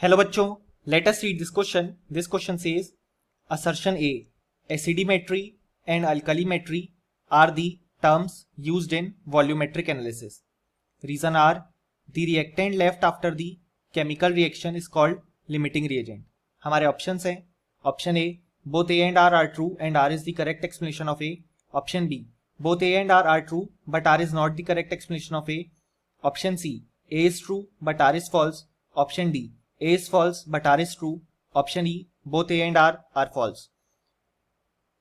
Hello बच्चों, let us read this question. This question says assertion A, acidimetry and alkalimetry are the terms used in volumetric analysis. Reason are the reactant left after the chemical reaction is called limiting reagent. हमारे options हैं. Option A, both A and R are true and R is the correct explanation of A. Option B, both A and R are true but R is not the correct explanation of A. Option C, A is true but R is false. Option D, A is false but R is true. Option E, both A and R are false.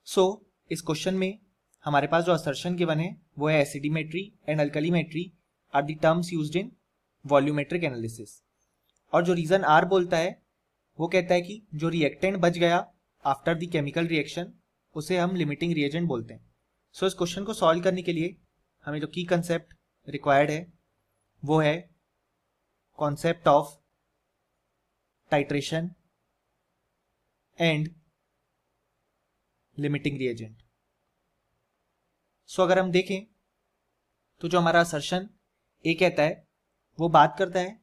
So, इस question में हमारे पास जो assertion given है वो है acidimetry and alkalimetry are the terms used in volumetric analysis. और जो रीजन आर बोलता है वो कहता है कि जो रिएक्टेंट बच गया आफ्टर द केमिकल रिएक्शन उसे हम लिमिटिंग रिएजेंट बोलते हैं. सो इस क्वेश्चन को सॉल्व करने के लिए हमें जो की कंसेप्ट रिक्वायर्ड है वो है concept of titration and limiting reagent. So अगर हम देखें तो जो हमारा असर्शन ए कहता है वो बात करता है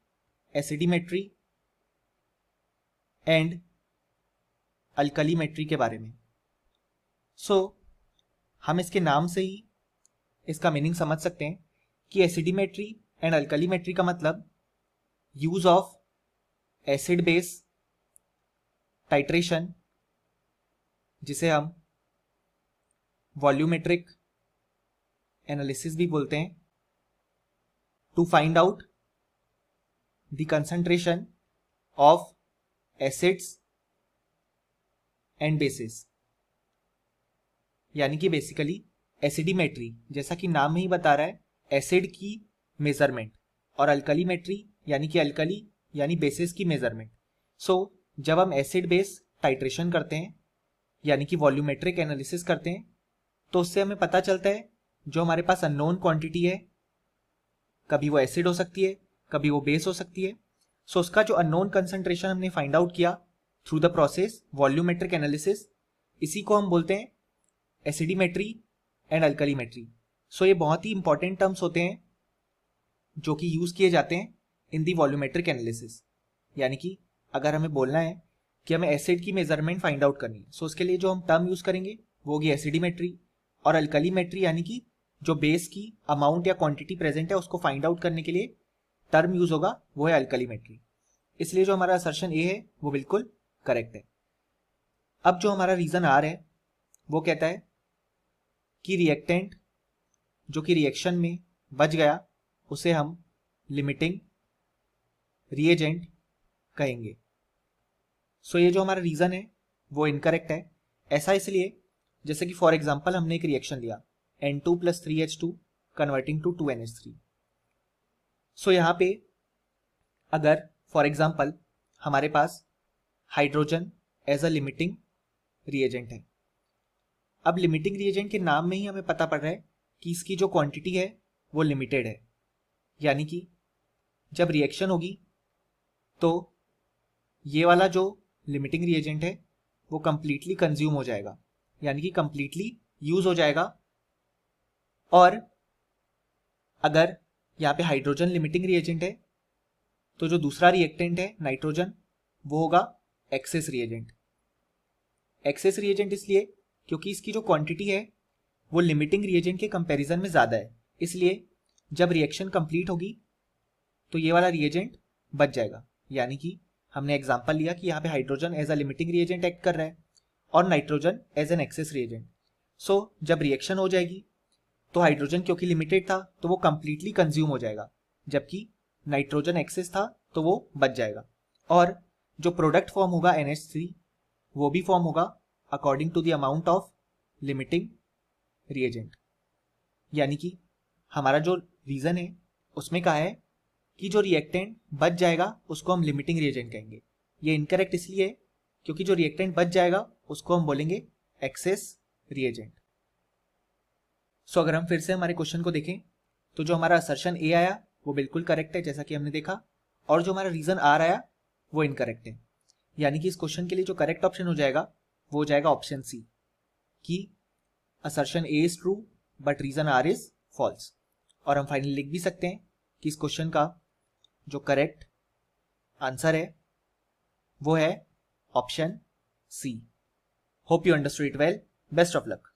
एसिडिमेट्री एंड अल्कलीमेट्री के बारे में. सो हम इसके नाम से ही इसका मीनिंग समझ सकते हैं कि एसिडिमेट्री एंड अल्कलीमेट्री का मतलब use of acid base titration, जिसे हम वॉल्यूमेट्रिक एनालिसिस भी बोलते हैं, to find out the concentration of acids and bases. यानी कि बेसिकली एसिडिमेट्री जैसा कि नाम ही बता रहा है एसिड की मेजरमेंट, और अल्कलीमेट्री यानी कि अल्कली यानी बेसिस की मेजरमेंट. सो जब हम एसिड बेस टाइट्रेशन करते हैं यानी कि वॉल्यूमेट्रिक एनालिसिस करते हैं तो उससे हमें पता चलता है जो हमारे पास अननोन क्वांटिटी है, कभी वो एसिड हो सकती है कभी वो बेस हो सकती है. सो उसका जो अननोन कंसंट्रेशन हमने फाइंड आउट किया through the process volumetric analysis, इसी को हम बोलते हैं एसिडिमेट्री एंड अल्कलीमेट्री. सो ये बहुत ही इंपॉर्टेंट टर्म्स होते हैं जो कि यूज किए जाते हैं इन दी वॉल्यूमेट्रिक एनालिसिस. यानी कि अगर हमें बोलना है कि हमें एसिड की मेजरमेंट फाइंड आउट करनी है, सो उसके लिए जो हम टर्म यूज करेंगे वो होगी एसिडिमेट्री, और अल्कलीमेट्री यानी कि जो बेस की अमाउंट या क्वांटिटी प्रेजेंट है उसको फाइंड आउट करने के लिए टर्म यूज होगा वो है अल्कलीमेट्री. इसलिए जो हमारा असर्शन ए है वो बिल्कुल करेक्ट है. अब जो हमारा रीजन आर है वो कहता है कि रिएक्टेंट जो कि रिएक्शन में बच गया उसे हम लिमिटिंग रिएजेंट कहेंगे. सो ये जो हमारा रीजन है वो इनकरेक्ट है. ऐसा इसलिए जैसे कि फॉर एग्जांपल हमने एक रिएक्शन लिया N2 + 3H2 converting to 2NH3. सो यहाँ पे अगर फॉर एग्जांपल हमारे पास hydrogen as a limiting reagent है. अब लिमिटिंग रिएजेंट के नाम में ही हमें पता पड़ रहा है कि इसकी जो क्वांटिटी है वो लिमिटेड है. यानी कि जब रिएक्शन होगी तो ये वाला जो लिमिटिंग रिएजेंट है वो कंप्लीटली कंज्यूम हो जाएगा, यानी कि कंप्लीटली यूज हो जाएगा. और अगर यहाँ पे हाइड्रोजन लिमिटिंग रिएजेंट है तो जो दूसरा रिएक्टेंट है नाइट्रोजन वो होगा एक्सेस रिएजेंट. एक्सेस रिएजेंट इसलिए क्योंकि इसकी जो क्वांटिटी है वो लिमिटिंग रिएजेंट के कंपैरिजन में ज़्यादा है. इसलिए जब रिएक्शन कंप्लीट होगी तो ये वाला रिएजेंट बच जाएगा. यानी कि हमने एग्जांपल लिया कि यहाँ पे hydrogen as a limiting reagent act कर रहा है और nitrogen as an excess reagent. So जब रिएक्शन हो जाएगी तो हाइड्रोजन क्योंकि लिमिटेड था तो वो कंप्लीटली कंज्यूम हो जाएगा, जबकि नाइट्रोजन एक्सेस था तो वो बच जाएगा. और जो प्रोडक्ट फॉर्म होगा NH3 वो भी फॉर्म होगा according to the amount of limiting reagent. यानी कि हमारा जो रीजन है उसमें कहा है कि जो रिएक्टेंट बच जाएगा उसको हम लिमिटिंग रिएजेंट कहेंगे. ये इनकरेक्ट इसलिए है क्योंकि जो रिएक्टेंट बच जाएगा उसको हम बोलेंगे एक्सेस रिएजेंट. सो अगर हम फिर से हमारे क्वेश्चन को देखें तो जो हमारा असर्शन ए आया वो बिल्कुल करेक्ट है जैसा कि हमने देखा, और जो हमारा रीजन आर आया वो इनकरेक्ट है. यानी कि इस क्वेश्चन के लिए जो करेक्ट ऑप्शन हो जाएगा वो हो जाएगा ऑप्शन सी, कि assertion A is true but reason R is false. और हम फाइनली लिख भी सकते हैं कि इस क्वेश्चन का जो करेक्ट आंसर है वो है option C. Hope you understood it well. Best of luck.